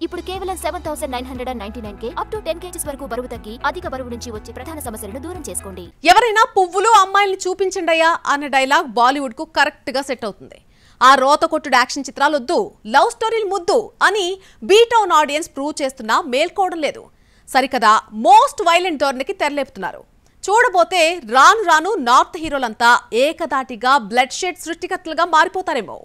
ఇప్పుడు కేవలం 7999K up to 10 kgs వరకు బరువు తగ్గి అధిక బరువు నుంచి వచ్చే ప్రధాన సమస్యలను దూరం చేసుకోండి. ఎవరైనా పువ్వులు అమ్మాయిల్ని చూపించండియా అనే డైలాగ్ బాలీవుడ్ కు కరెక్ట్ గా సెట్ అవుతుంది. ఆ రోత కొట్టుడు యాక్షన్ చిత్రాలొద్దు, లవ్ స్టోరీలు ముద్దు అని బీటౌన్ ఆడియన్స్ ప్రూవ్ చేస్తున్నా మేల్కోవడం లేదు. సరికదా మోస్ట్ వైలెంట్ ధోరణికి తెరలేపుతున్నారు. చూడబోతే రాను రాను నార్త్ హీరోలంతా ఏకదాటిగా బ్లడ్ షెడ్ సృష్టికర్తలుగా మారిపోతారేమో.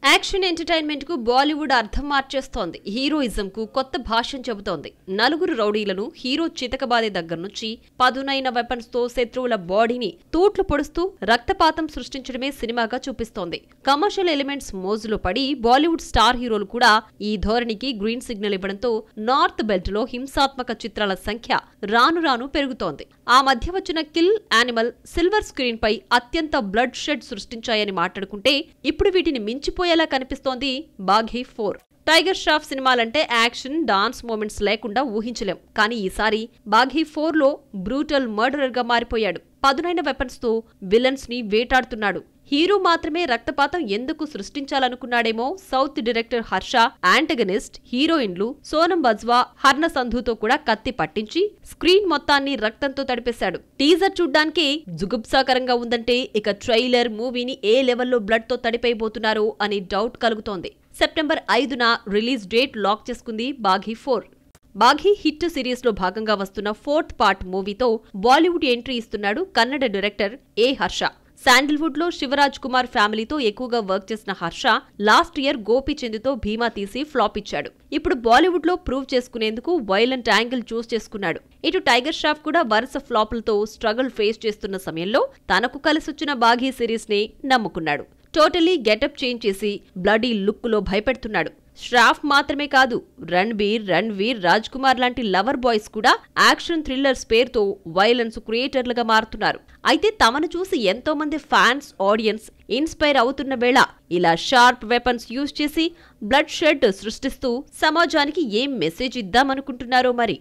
యాక్షన్ ఎంటర్టైన్మెంట్ కు బాలీవుడ్ అర్థం మార్చేస్తోంది. హీరోయిజం కు కొత్త భాష్యం చెబుతోంది. నలుగురు రౌడీలను హీరో చితకబాదే దగ్గర నుంచి పదునైన వెపన్స్ తో శత్రువుల బాడీని తూట్లు పొడుస్తూ రక్తపాతం సృష్టించడమే సినిమాగా చూపిస్తోంది. కమర్షియల్ ఎలిమెంట్స్ మోజులో పడి బాలీవుడ్ స్టార్ హీరోలు కూడా ఈ ధోరణికి గ్రీన్ సిగ్నల్ ఇవ్వడంతో నార్త్ బెల్ట్ లో హింసాత్మక చిత్రాల సంఖ్య రాను రాను పెరుగుతోంది. ఆ మధ్య వచ్చిన కిల్ యానిమల్ సిల్వర్ స్క్రీన్ పై అత్యంత బ్లడ్ షెడ్ సృష్టించాయని మాట్లాడుకుంటే ఇప్పుడు వీటిని మించిపోయేలా కనిపిస్తోంది బాఘీ 4. టైగర్ ష్రాఫ్ సినిమాలంటే యాక్షన్ డాన్స్ మూమెంట్స్ లేకుండా ఊహించలేం. కానీ ఈసారి బాఘీ 4లో బ్రూటల్ మర్డరర్ గా మారిపోయాడు. పదునైన వెపన్స్ తో విలన్స్ ని వేటాడుతున్నాడు. హీరో మాత్రమే రక్తపాతం ఎందుకు సృష్టించాలనుకున్నాడేమో సౌత్ డైరెక్టర్ హర్ష యాంటగనిస్ట్ హీరోయిన్లు సోనం బజ్వా, హర్న సంధుతో కూడా కత్తి పట్టించి స్క్రీన్ మొత్తాన్ని రక్తంతో తడిపేశాడు. టీజర్ చూడ్డానికి జుగుప్సాకరంగా ఉందంటే ఇక ట్రైలర్ మూవీని ఏ లెవెల్లో బ్లడ్ తో తడిపైపోతున్నారో అని డౌట్ కలుగుతోంది. సెప్టెంబర్ 5న రిలీజ్ డేట్ లాక్ చేసుకుంది బాఘీ 4. బాఘీ హిట్ సిరీస్ లో భాగంగా వస్తున్న 4th పార్ట్ మూవీతో బాలీవుడ్ ఎంట్రీ ఇస్తున్నాడు కన్నడ డైరెక్టర్ ఏ హర్ష. శాండిల్వుడ్ లో శివరాజ్ కుమార్ ఫ్యామిలీతో ఎక్కువగా వర్క్ చేసిన హర్ష లాస్ట్ ఇయర్ గోపీచంద్తో భీమా తీసి ఫ్లాప్ ఇచ్చాడు. ఇప్పుడు బాలీవుడ్ లో ప్రూవ్ చేసుకునేందుకు వైలెంట్ యాంగిల్ చూస్ చేసుకున్నాడు. ఇటు టైగర్ ష్రాఫ్ కూడా వరుస ఫ్లాపులతో స్ట్రగుల్ ఫేస్ చేస్తున్న సమయంలో తనకు కలిసొచ్చిన బాఘీ సిరీస్ ని నమ్ముకున్నాడు. టోటలీ గెటప్ చేంజ్ చేసి బ్లడీ లుక్ లో భయపెడుతున్నాడు. ష్రాఫ్ మాత్రమే కాదు, రణ్వీర్, రాజ్ కుమార్ లాంటి లవర్ బాయ్స్ కూడా యాక్షన్ థ్రిల్లర్స్ పేరుతో వైలెన్స్ క్రియేటర్లుగా మారుతున్నారు. అయితే తమను చూసి ఎంతో మంది ఫ్యాన్స్, ఆడియన్స్ ఇన్స్పైర్ అవుతున్న వేళ ఇలా షార్ప్ వెపన్స్ యూజ్ చేసి బ్లడ్ షెడ్ సృష్టిస్తూ సమాజానికి ఏం మెసేజ్ ఇద్దామనుకుంటున్నారో మరి.